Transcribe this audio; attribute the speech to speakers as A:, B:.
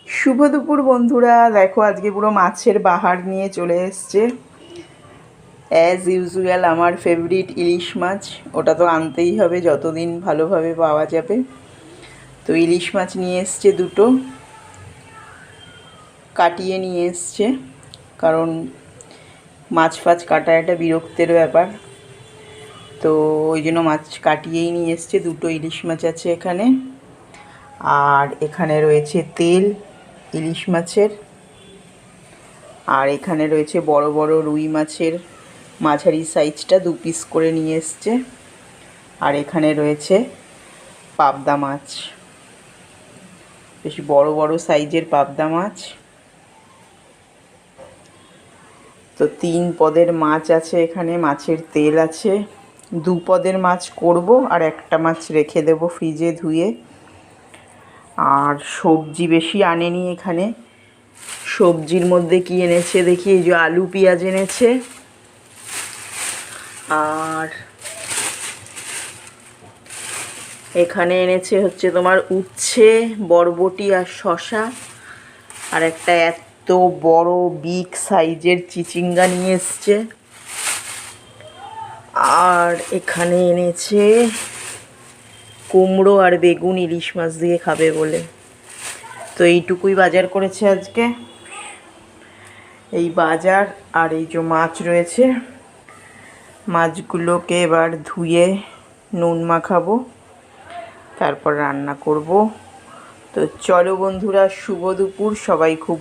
A: শুভ দুপুর বন্ধুরা, দেখো আজকে পুরো মাছের বাহার নিয়ে চলে এসছে। অ্যাজ ইউজুয়াল আমার ফেভারিট ইলিশ মাছ, ওটা তো আনতেই হবে যতদিন ভালোভাবে পাওয়া যাবে। তো ইলিশ মাছ নিয়ে এসছে দুটো, কাটিয়ে নিয়ে এসছে, কারণ মাছ ফাছ কাটা একটা বিরক্তের ব্যাপার। তো ওই জন্য মাছ কাটিয়েই নিয়ে এসছে। দুটো ইলিশ মাছ আছে এখানে, আর এখানে রয়েছে তেল ইলিশ মাছের, আর এখানে রয়েছে বড় বড় রুই মাছের মাঝারি সাইজটা 2 পিস করে নিয়ে এসছে, আর এখানে রয়েছে পাবদা মাছ, বেশ বড় বড় সাইজের পাবদা মাছ। তো 3 পদের মাছ আছে এখানে, মাছের তেল আছে। 2 পদের মাছ করব, আর একটা মাছ রেখে দেব ফ্রিজে ধুয়ে। আর সবজি বেশি আনেনি এখানে। সবজির মধ্যে কি এনেছে দেখি, এই যে আলু পেঁয়াজ এনেছে, আর এখানে এনেছে হচ্ছে তোমার উচ্ছে, বরবটি আর শসা, আর একটা এত বড় বিগ সাইজের চিচিঙ্গা নিয়ে এসছে। আর এখানে এনেছে কুমড়ো আর বেগুন, ইলিশ মাছ দিয়ে খাবে বলে। তো এইটুকুই বাজার করেছে আজকে, এই বাজার। আর এই যে মাছ রয়েছে, মাছগুলোকে এবার ধুয়ে নুন মাখাবো, তারপর রান্না করব। তো চলো বন্ধুরা, শুভ দুপুর, সবাই খুব